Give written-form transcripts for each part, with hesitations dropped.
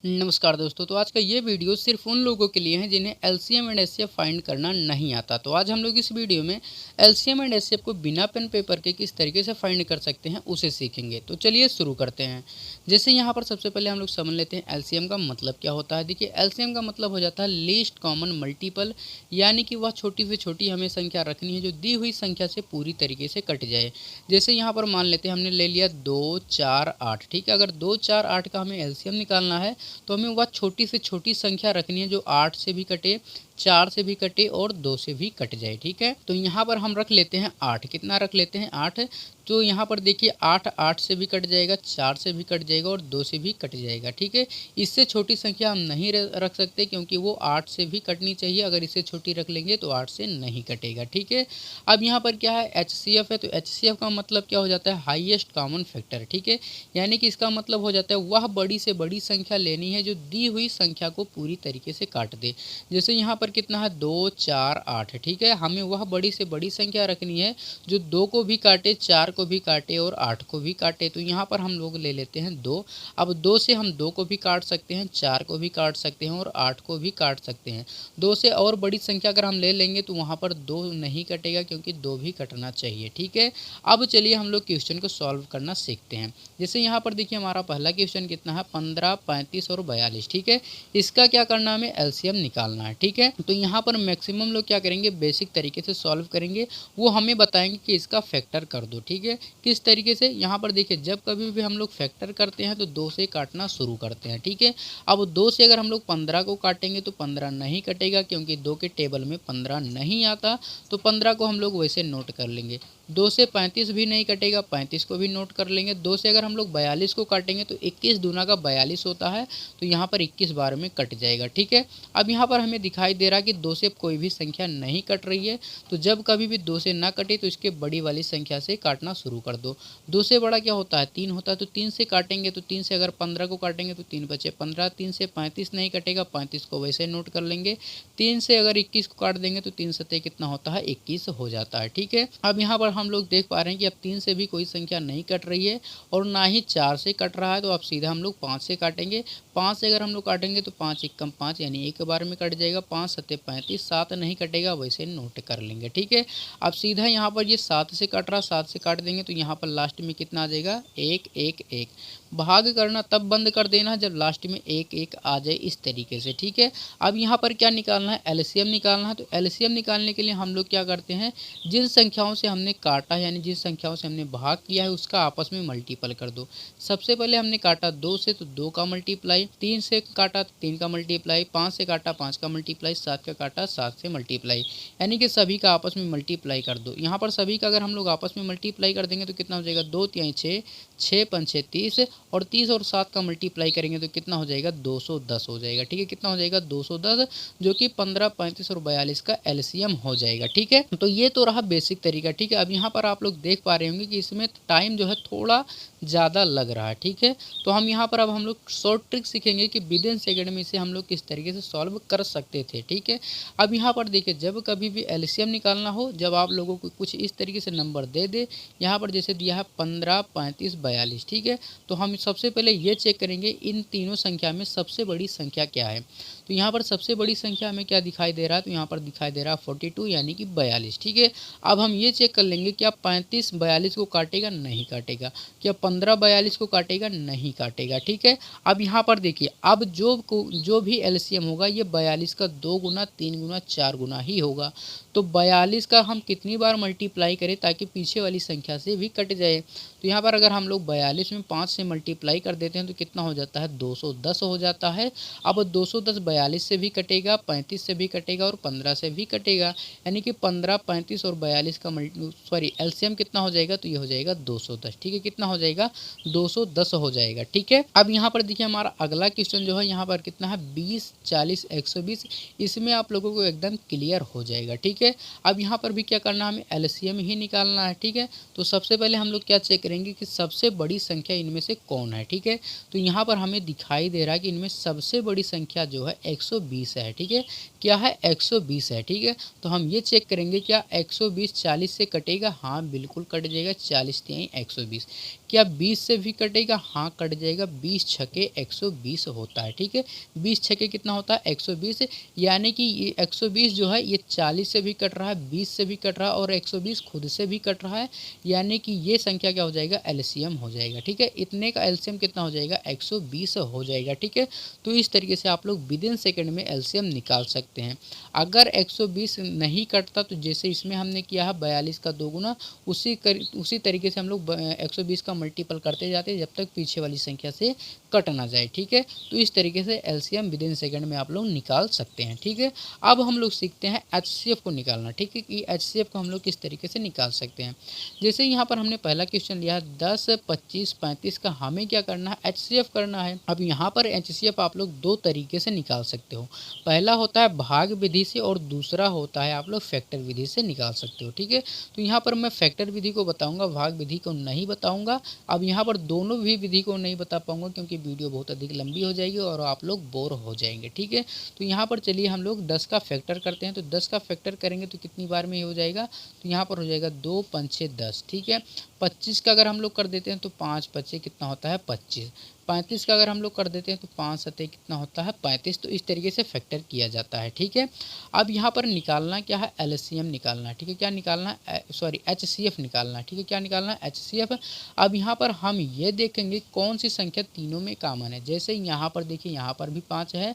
नमस्कार दोस्तों। तो आज का ये वीडियो सिर्फ उन लोगों के लिए है जिन्हें एलसीएम एंड एचसीएफ फाइंड करना नहीं आता। तो आज हम लोग इस वीडियो में एलसीएम एंड एचसीएफ को बिना पेन पेपर के किस तरीके से फाइंड कर सकते हैं उसे सीखेंगे। तो चलिए शुरू करते हैं। जैसे यहाँ पर सबसे पहले हम लोग समझ लेते हैं एलसीएम का मतलब क्या होता है। देखिए, एलसीएम का मतलब हो जाता है लीस्ट कॉमन मल्टीपल, यानी कि वह छोटी से छोटी हमें संख्या रखनी है जो दी हुई संख्या से पूरी तरीके से कट जाए। जैसे यहाँ पर मान लेते हैं हमने ले लिया 2, 4, 8। ठीक है, अगर 2, 4, 8 का हमें एलसीएम निकालना है तो हमें वह छोटी से छोटी संख्या रखनी है जो 8 से भी कटे, 4 से भी कटे और 2 से भी कट जाए। ठीक है, तो यहाँ पर हम रख लेते हैं 8। कितना रख लेते हैं? 8। तो यहाँ पर देखिए 8 8 से भी कट जाएगा, 4 से भी कट जाएगा और 2 से भी कट जाएगा। ठीक है, इससे छोटी संख्या हम नहीं रख सकते क्योंकि वो 8 से भी कटनी चाहिए। अगर इससे छोटी रख लेंगे तो 8 से नहीं कटेगा। ठीक है, अब यहाँ पर क्या है? एचसीएफ है। तो एचसीएफ का मतलब क्या हो जाता है? Highest common factor. ठीक है, यानी कि इसका मतलब हो जाता है वह बड़ी से बड़ी संख्या लेनी है जो दी हुई संख्या को पूरी तरीके से काट दे। जैसे यहाँ पर कितना है? 2, 4, 8। ठीक है, हमें वह बड़ी से बड़ी संख्या रखनी है जो 2 को भी काटे, 4 को भी काटे और 8 को भी काटे। तो यहाँ पर हम लोग ले लेते हैं 2। अब 2 से हम 2 को भी काट सकते हैं, 4 को भी काट सकते हैं और 8 को भी काट सकते हैं। 2 से और बड़ी संख्या अगर हम ले लेंगे तो वहाँ पर 2 नहीं कटेगा क्योंकि 2 भी कटना चाहिए। ठीक है, अब चलिए हम लोग क्वेश्चन को सॉल्व करना सीखते हैं। जैसे यहाँ पर देखिए हमारा पहला क्वेश्चन कितना है? 15, 35 और 42। ठीक है, इसका क्या करना है? हमें एलसीएम निकालना है। ठीक है, तो यहाँ पर मैक्सिमम लोग क्या करेंगे? बेसिक तरीके से सॉल्व करेंगे। वो हमें बताएंगे कि इसका फैक्टर कर दो। ठीक है, किस तरीके से? यहाँ पर देखिए जब कभी भी हम लोग फैक्टर करते हैं तो 2 से काटना शुरू करते हैं। ठीक है, अब 2 से अगर हम लोग 15 को काटेंगे तो 15 नहीं कटेगा क्योंकि 2 के टेबल में 15 नहीं आता। तो 15 को हम लोग वैसे नोट कर लेंगे। 2 से 35 भी नहीं कटेगा, 35 को भी नोट कर लेंगे। 2 से अगर हम लोग 42 को काटेंगे तो 21 दूना का 42 होता है, तो यहाँ पर 21 बार में कट जाएगा। ठीक है, अब यहाँ पर हमें दिखाई दे रहा है कि 2 से कोई भी संख्या नहीं कट रही है। तो जब कभी भी 2 से ना कटे तो इसके बड़ी वाली संख्या से काटना शुरू कर दो। 2 से बड़ा क्या होता है? 3 होता है। तो 3 से काटेंगे तो 3 से अगर 15 को काटेंगे तो 3 बचे 15। 3 से 35 नहीं कटेगा, 35 को वैसे नोट कर लेंगे। 3 से अगर 21 को काट देंगे तो 3 सत्ते कितना होता है? 21 हो जाता है। ठीक है, अब यहाँ पर हम लोग देख पा रहे हैं कि अब 3 से भी कोई संख्या नहीं कट रही है और ना ही 4 से कट रहा है। तो अब सीधा हम लोग 5 से काटेंगे। 5 से अगर हम लोग काटेंगे तो 5 एकम 5 यानी एक बार में कट जाएगा। 5 सत्ते 35, 7 नहीं कटेगा, वैसे नोट कर लेंगे। ठीक है, अब सीधा यहाँ पर ये 7 से कट रहा, 7 से काट देंगे तो यहाँ पर लास्ट में कितना आ जाएगा? 1 1 1। भाग करना तब बंद कर देना जब लास्ट में 1 1 आ जाए, इस तरीके से। ठीक है, अब यहाँ पर क्या निकालना है? एलसीएम निकालना है। तो एलसीएम निकालने के लिए हम लोग क्या करते हैं? जिन संख्याओं से हमने काटा है यानी जिन संख्याओं से हमने भाग किया है उसका आपस में मल्टीपल कर दो। सबसे पहले हमने काटा 2 से तो 2 का मल्टीप्लाई, 3 से काटा 3 का मल्टीप्लाई, 5 से काटा 5 का मल्टीप्लाई, 7 का काटा 7 से मल्टीप्लाई, यानी कि सभी का आपस में मल्टीप्लाई कर दो। यहाँ पर सभी का अगर हम लोग आपस में मल्टीप्लाई कर देंगे तो कितना हो जाएगा? 2 तिहाई 6, 6 पंचे 30 और 30 और 7 का मल्टीप्लाई करेंगे तो कितना हो जाएगा? 210 हो जाएगा। ठीक है, कितना हो जाएगा? 210, जो कि 15, 35 और 42 का एलसीएम हो जाएगा। ठीक है, तो ये तो रहा बेसिक तरीका। ठीक है, अब यहाँ पर आप लोग देख पा रहे होंगे कि इसमें टाइम जो है थोड़ा ज़्यादा लग रहा है। ठीक है, तो हम यहाँ पर अब हम लोग शॉर्ट ट्रिक सीखेंगे कि विद इन सेकंड में इसे हम लोग किस तरीके से सॉल्व कर सकते थे। ठीक है, अब यहाँ पर देखिए जब कभी भी एलसीएम निकालना हो, जब आप लोगों को कुछ इस तरीके से नंबर दे दे, यहाँ पर जैसे दिया है 15, 35, 42। ठीक है, तो हम सबसे पहले ये चेक करेंगे इन तीनों संख्या में सबसे बड़ी संख्या क्या है। तो यहाँ पर सबसे बड़ी संख्या हमें क्या दिखाई दे रहा है? तो यहाँ पर दिखाई दे रहा है 42 यानी कि 42। ठीक है, अब हम ये चेक कर लेंगे क्या 35 42 को काटेगा? नहीं काटेगा। क्या 15 42 को काटेगा? नहीं काटेगा। ठीक है, अब यहाँ पर देखिए अब जो भी एलसीएम होगा ये 42 का 2 गुना, 3 गुना, 4 गुना ही होगा। तो 42 का हम कितनी बार मल्टीप्लाई करें ताकि पीछे वाली संख्या से भी कट जाए? तो यहाँ पर अगर हम लोग 42 में 5 से मल्टीप्लाई कर देते हैं तो कितना हो जाता है? 210 हो जाता है। अब 210 42 से भी कटेगा, 35 से भी कटेगा और 15 से भी कटेगा, यानी कि 15, 35 और 42 का एलसीएम कितना हो जाएगा? तो ये हो जाएगा 210। ठीक है, कितना हो जाएगा? 210 हो जाएगा। ठीक है, अब यहाँ पर देखिए हमारा अगला क्वेश्चन जो है यहाँ पर कितना है? 20, 40, 120। इसमें आप लोगों को एकदम क्लियर हो जाएगा। ठीक है, अब यहाँ पर भी क्या करना है? हमें एलसीएम ही निकालना है। ठीक है, तो सबसे पहले हम लोग क्या चेक करेंगे कि सबसे बड़ी संख्या इनमें से कौन है। ठीक है, तो यहाँ पर हमें दिखाई दे रहा है कि इनमें सबसे बड़ी संख्या जो है 120 है। ठीक है, क्या है? 120 है। ठीक है, तो हम ये चेक करेंगे क्या 120 40 से कटेगा? हाँ बिल्कुल कट जाएगा, 40 तिहाई 120। क्या 20 से भी कटेगा? हाँ कट जाएगा, 20 छके 120 होता है। ठीक है, 20 छके कितना होता है? 120, यानी कि ये 120 जो है ये 40 से भी कट रहा है, 20 से भी कट रहा है और 120 खुद से भी कट रहा है, यानी कि ये संख्या क्या हो जाएगा? एलसीएम हो जाएगा। ठीक है, इतने का एलसीएम कितना हो जाएगा? 120 हो जाएगा। ठीक है, तो इस तरीके से आप लोग विदिन सेकंड में एलसीएम निकाल सकते हैं। अगर 120 नहीं कटता तो जैसे इसमें हमने किया है 42 का 2 गुना, उसी तरीके से हम लोग 120 का मल्टीपल करते जाते हैं जब तक पीछे वाली संख्या से कट ना जाए। ठीक है, तो इस तरीके से एलसीएम विदिन सेकंड में आप लोग निकाल सकते हैं। ठीक है, अब हम लोग सीखते हैं एचसीएफ को निकालना। ठीक है, कि एचसीएफ को हम लोग किस तरीके से निकाल सकते हैं। जैसे यहाँ पर हमने पहला क्वेश्चन लिया 10, 25, 35 का हमें क्या करना है? एचसीएफ करना है। अब यहाँ पर एचसीएफ आप लोग दो तरीके से निकाल सकते हो। पहला होता है भाग विधि से और दूसरा होता है आप लोग फैक्टर विधि से निकाल सकते हो। ठीक है, तो यहाँ पर मैं फैक्टर विधि को बताऊंगा, भाग विधि को नहीं बताऊंगा। अब यहाँ पर दोनों भी विधि को नहीं बता पाऊंगा क्योंकि वीडियो बहुत अधिक लंबी हो जाएगी और आप लोग बोर हो जाएंगे। ठीक है, तो यहाँ पर चलिए हम लोग 10 का फैक्टर करते हैं। तो 10 का फैक्टर करेंगे तो कितनी बार में ये हो जाएगा? तो यहाँ पर हो जाएगा 2 5 6 10। ठीक है, 25 का अगर हम लोग कर देते हैं तो 5 5 कितना होता है? 25। 35 का अगर हम लोग कर देते हैं तो 5 7 कितना होता है? 35। तो इस तरीके से फैक्टर किया जाता है। ठीक है, अब यहाँ पर निकालना क्या है? एलसीएम निकालना है। ठीक है, क्या निकालना है? सॉरी, एचसीएफ निकालना है। ठीक है, क्या निकालना है? एचसीएफ। अब यहाँ पर हम ये देखेंगे कौन सी संख्या तीनों में कॉमन है। जैसे यहाँ पर देखिए, यहाँ पर भी 5 है,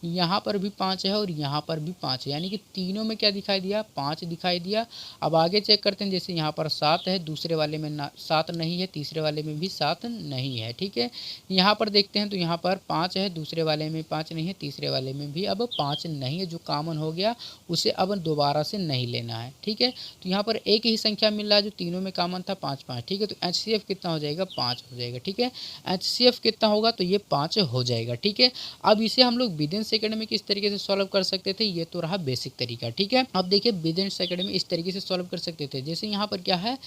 यहाँ पर भी 5 है और यहाँ पर भी 5 है, यानी कि तीनों में क्या दिखाई दिया? 5 दिखाई दिया। अब आगे चेक करते हैं, जैसे यहाँ पर 7 है, दूसरे वाले में 7 नहीं है, तीसरे वाले में भी 7 नहीं है। ठीक है, यहाँ पर देखते हैं तो यहाँ पर 5 है, दूसरे वाले में 5 नहीं है, तीसरे वाले में भी अब 5 नहीं है। जो कॉमन हो गया उसे अब दोबारा से नहीं लेना है। ठीक है, तो यहाँ पर एक ही संख्या मिल रहा है जो तीनों में कॉमन था, 5 5। ठीक है, तो एचसीएफ कितना हो जाएगा? 5 हो जाएगा। ठीक है, एचसीएफ कितना होगा? तो ये 5 हो जाएगा। ठीक है, अब इसे हम लोग विदिन सेकंड में किस तरीके से सॉल्व कर सकते थे? ये तो रहा बेसिक तरीका। ठीक है, अब देखिए विदिन सेकंड में इस तरीके से सॉल्व कर सकते थे। जैसे यहाँ पर क्या है?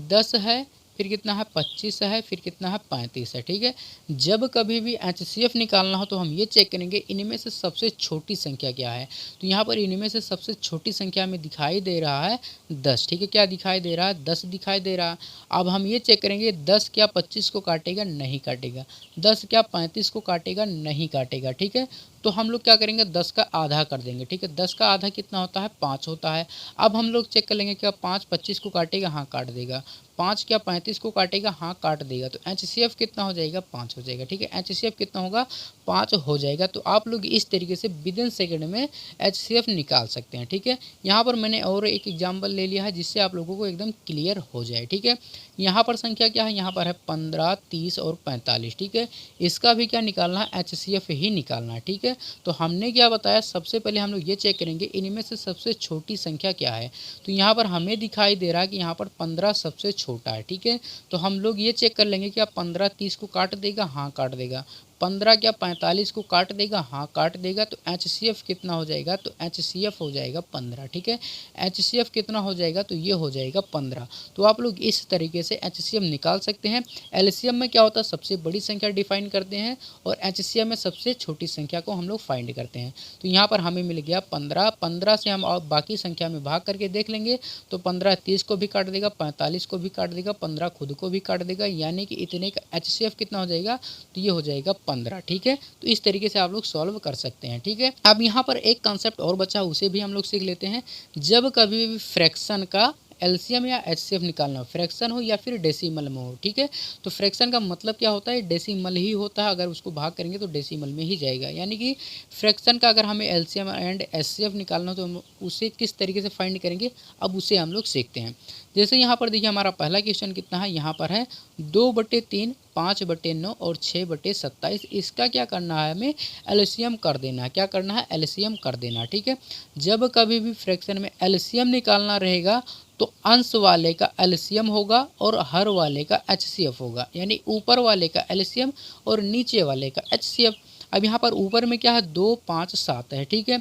10 है, फिर कितना है? 25 है, फिर कितना है? 35 है। ठीक है, जब कभी भी एचसीएफ निकालना हो तो हम ये चेक करेंगे इनमें से सबसे छोटी संख्या क्या है। तो यहाँ पर इनमें से सबसे छोटी संख्या में दिखाई दे रहा है 10। ठीक है, क्या दिखाई दे रहा है? 10 दिखाई दे रहा है। अब हम ये चेक करेंगे 10 क्या 25 को काटेगा? नहीं काटेगा। 10 क्या 35 को काटेगा? नहीं काटेगा। ठीक है, तो हम लोग क्या करेंगे? 10 का आधा कर देंगे। ठीक है, 10 का आधा कितना होता है? 5 होता है। अब हम लोग चेक कर लेंगे क्या 5 25 को काटेगा? हाँ काट देगा। 5 क्या 35 को काटेगा? हाँ काट देगा। तो एचसीएफ कितना हो जाएगा? 5 हो जाएगा। ठीक है, एचसीएफ कितना होगा? 5 हो जाएगा। तो आप लोग इस तरीके से विदिन सेकंड में एचसीएफ निकाल सकते हैं। ठीक है, यहाँ पर मैंने और एक एग्जाम्पल ले लिया है जिससे आप लोगों को एकदम क्लियर हो जाए। ठीक है, यहाँ पर संख्या क्या है? यहाँ पर है 15, 30 और 45। ठीक है, इसका भी क्या निकालना है? एचसीएफ ही निकालना है। ठीक है, तो हमने क्या बताया? सबसे पहले हम लोग ये चेक करेंगे इनमें से सबसे छोटी संख्या क्या है। तो यहाँ पर हमें दिखाई दे रहा है कि यहाँ पर 15 सबसे छोटा है। ठीक है, तो हम लोग ये चेक कर लेंगे क्या 15 30 को काट देगा? हाँ काट देगा। 15 क्या 45 को काट देगा? हाँ काट देगा। तो एचसीएफ कितना हो जाएगा? तो एचसीएफ हो जाएगा 15। ठीक है, एचसीएफ कितना हो जाएगा? तो ये हो जाएगा 15। तो आप लोग इस तरीके से एचसीएफ निकाल सकते हैं। एलसीएम में क्या होता है? सबसे बड़ी संख्या डिफाइन करते हैं और एचसीएफ में सबसे छोटी संख्या को हम लोग फाइंड करते हैं। तो यहाँ पर हमें मिल गया 15। 15 से हम और बाकी संख्या में भाग करके देख लेंगे तो 15 30 को भी काट देगा, 45 को भी काट देगा, 15 खुद को भी काट देगा, यानी कि इतने का एचसीएफ कितना हो जाएगा? तो ये हो जाएगा 15। ठीक है, तो इस तरीके से आप लोग सॉल्व कर सकते हैं। ठीक है, अब यहाँ पर एक कॉन्सेप्ट और बचा, उसे भी हम लोग सीख लेते हैं। जब कभी भी फ्रैक्शन का एलसीएम या एचसीएफ निकालना हो, फ्रैक्शन हो या फिर डेसिमल में हो। ठीक है, तो फ्रैक्शन का मतलब क्या होता है? डेसिमल ही होता है। अगर उसको भाग करेंगे तो डेसिमल में ही जाएगा, यानी कि फ्रैक्शन का अगर हमें एलसीएम एंड एचसीएफ निकालना हो तो हम उसे किस तरीके से फाइंड करेंगे, अब उसे हम लोग सीखते हैं। जैसे यहाँ पर देखिए हमारा पहला क्वेश्चन कितना है? यहाँ पर है 2/3, 5/9 और 6/27। इसका क्या करना है? हमें एलसीएम कर देना है। क्या करना है? एलसीएम कर देना है। ठीक है, जब कभी भी फ्रैक्शन में एलसीएम निकालना रहेगा तो अंश वाले का एलसीएम होगा और हर वाले का एचसीएफ होगा, यानी ऊपर वाले का एलसीएम और नीचे वाले का एचसीएफ। अब यहाँ पर ऊपर में क्या है 2 5 7 है, ठीक है,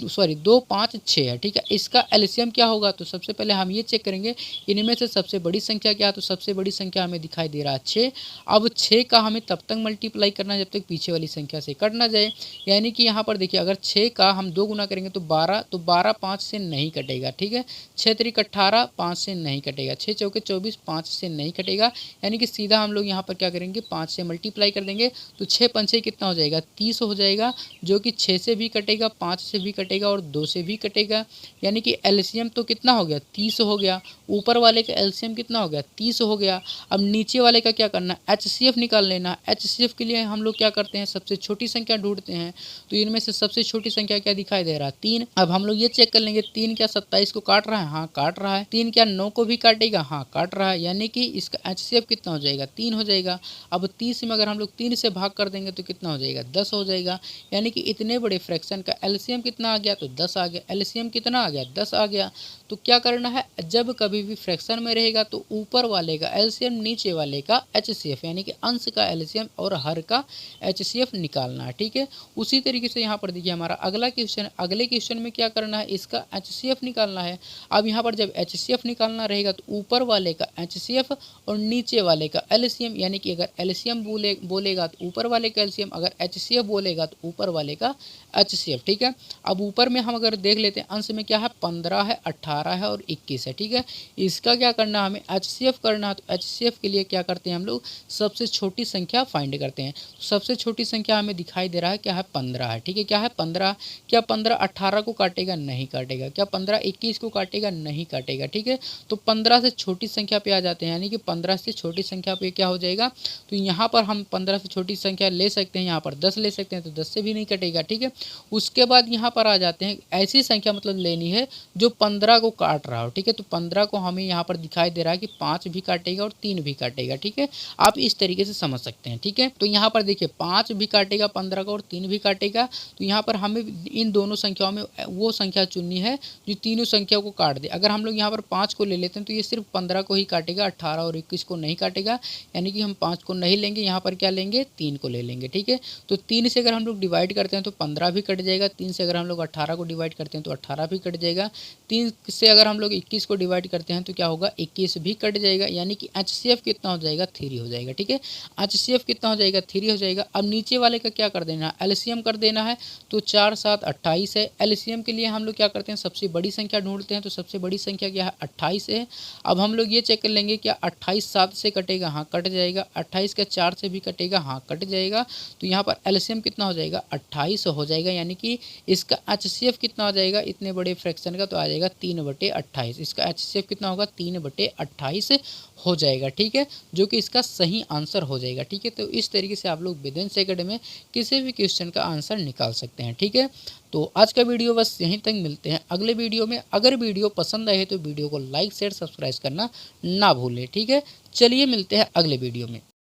सॉरी 2 5 6 है, ठीक है। इसका एलसीएम क्या होगा, तो सबसे पहले हम ये चेक करेंगे इनमें से सबसे बड़ी संख्या क्या है, तो सबसे बड़ी संख्या हमें दिखाई दे रहा है 6। अब 6 का हमें तब तक मल्टीप्लाई करना है जब तक पीछे वाली संख्या से कट ना जाए, यानी कि यहाँ पर देखिए अगर 6 का हम 2 गुना करेंगे तो 12, तो 12 5 से नहीं कटेगा, ठीक है। 6 त्रिक 18, 5 से नहीं कटेगा, 6 चौके 24, 5 से नहीं कटेगा, यानी कि सीधा हम लोग यहाँ पर क्या करेंगे 5 से मल्टीप्लाई कर देंगे, तो 6 पंचे कितना हो जाएगा 30 हो जाएगा, जो कि 6 से भी कटेगा, 5 से भी कटेगा और 2 से भी कटेगा, यानी कि एलसीएम तो कितना हो गया 30 हो गया। ऊपर वाले का एलसीएम कितना हो गया 30 हो गया। अब नीचे वाले का क्या करना है, एचसीएफ निकाल लेना। एचसीएफ के लिए हम लोग क्या करते हैं, सबसे छोटी संख्या ढूंढते हैं, तो इनमें से सबसे छोटी संख्या क्या दिखाई दे रहा है 3। अब हम लोग ये चेक कर लेंगे 3 क्या 27 को काट रहा है, हाँ काट रहा है। 3 क्या 9 को भी काटेगा, हाँ काट रहा है, यानी कि इसका एचसीएफ कितना हो जाएगा 3 हो जाएगा। अब 30 में अगर हम लोग 3 से भाग कर देंगे तो कितना हो जाएगा 10 हो जाएगा, यानी कि इतने बड़े फ्रैक्शन का एलसीएम कितना आ गया, तो 10 आ गया। एलसीएम कितना आ गया 10 आ गया। तो क्या करना है, जब कभी भी फ्रैक्शन में रहेगा तो ऊपर वाले का एलसीएम नीचे वाले का एचसीएफ, यानी कि अंश का एलसीएम और हर का एचसीएफ निकालना है, ठीक है। उसी तरीके से यहाँ पर देखिए हमारा अगला क्वेश्चन, अगले क्वेश्चन में क्या करना है, इसका एचसीएफ निकालना है। अब यहाँ पर जब एचसीएफ निकालना रहेगा तो ऊपर वाले का एचसीएफ और नीचे वाले का एलसीएम, यानी कि अगर एलसीएम बोलेगा तो ऊपर वाले का एलसीएम, अगर एचसीएफ बोलेगा तो ऊपर वाले का एचसीएफ, ठीक है। अब ऊपर में हम अगर देख लेते हैं अंश में क्या है 15 है, 18 है और 21 है, ठीक है। इसका क्या करना है, हमें एचसीएफ करना है, तो एचसीएफ के लिए क्या करते हैं हम लोग सबसे छोटी संख्या फाइंड करते हैं। तो सबसे छोटी संख्या हमें दिखाई दे रहा है क्या है 15 है, ठीक है। क्या है 15, क्या 15 18 को काटेगा, नहीं काटेगा। क्या 15 21 को काटेगा, नहीं काटेगा, ठीक है। तो 15 से छोटी संख्या पे आ जाते हैं, यानी कि 15 से छोटी संख्या पे क्या हो जाएगा, तो यहाँ पर हम 15 से छोटी संख्या ले सकते हैं, यहाँ पर 10 ले सकते हैं, तो 10 से भी नहीं कटेगा, ठीक है। उसके बाद यहाँ पर आ जाते हैं ऐसी संख्या मतलब लेनी है जो 15 को काट रहा हो, ठीक है। तो 15 को हमें यहाँ पर दिखाई दे रहा है कि 5 भी काटेगा और 3 भी काटेगा, ठीक है। आप इस तरीके से समझ सकते हैं, ठीक है। तो यहाँ पर देखिए 5 भी काटेगा 15 को और 3 भी काटेगा, तो यहाँ पर हमें इन दोनों संख्याओं में वो संख्या चुननी है जो तीनों संख्या को काट दे। अगर हम लोग यहाँ पर 5 को ले लेते हैं तो ये सिर्फ 15 को ही काटेगा, 18 और 21 को नहीं काटेगा, यानी कि हम 5 को नहीं लेंगे, यहाँ पर क्या लेंगे 3 को ले लेंगे, ठीक है। तो 3 से अगर हम लोग डिवाइड करते हैं तो 15 भी कट जाएगा, 3 से अगर हम लोग 18 को डिवाइड करते हैं तो 18 भी कट जाएगा, 3 से अगर हम लोग 21 को डिवाइड करते हैं तो क्या होगा 21 भी कट जाएगा, यानी कि एचसीएफ कितना हो जाएगा 3 हो जाएगा, ठीक है। एचसीएफ कितना हो जाएगा 3 हो जाएगा। अब नीचे वाले का क्या कर देना है, एलसीएम कर देना है, तो 4 7 28 है। एलसीएम के लिए हम लोग क्या करते हैं सबसे बड़ी संख्या ढूंढते हैं, तो सबसे बड़ी संख्या क्या है 28 है। अब हम लोग ये चेक कर लेंगे क्या 28 7 से कटेगा, हाँ कट जाएगा। 28 का 4 से भी कटेगा, हाँ कट जाएगा। तो यहाँ पर एलसीएम कितना हो जाएगा 28 हो जाएगा, यानी कि इसका एचसीएफ कितना हो जाएगा इतने बड़े फ्रैक्शन का, तो आ जाएगा 3/28। इसका एचसीएफ कितना होगा 3/28 हो जाएगा, ठीक है, जो कि इसका सही आंसर हो जाएगा, ठीक है। तो इस तरीके से आप लोग विदिन सेकंड में किसी भी क्वेश्चन का आंसर निकाल सकते हैं, ठीक है। तो आज का वीडियो बस यहीं तक, मिलते हैं अगले वीडियो में। अगर वीडियो पसंद आए तो वीडियो को लाइक शेयर सब्सक्राइब करना ना भूलें, ठीक है। चलिए मिलते हैं अगले वीडियो में।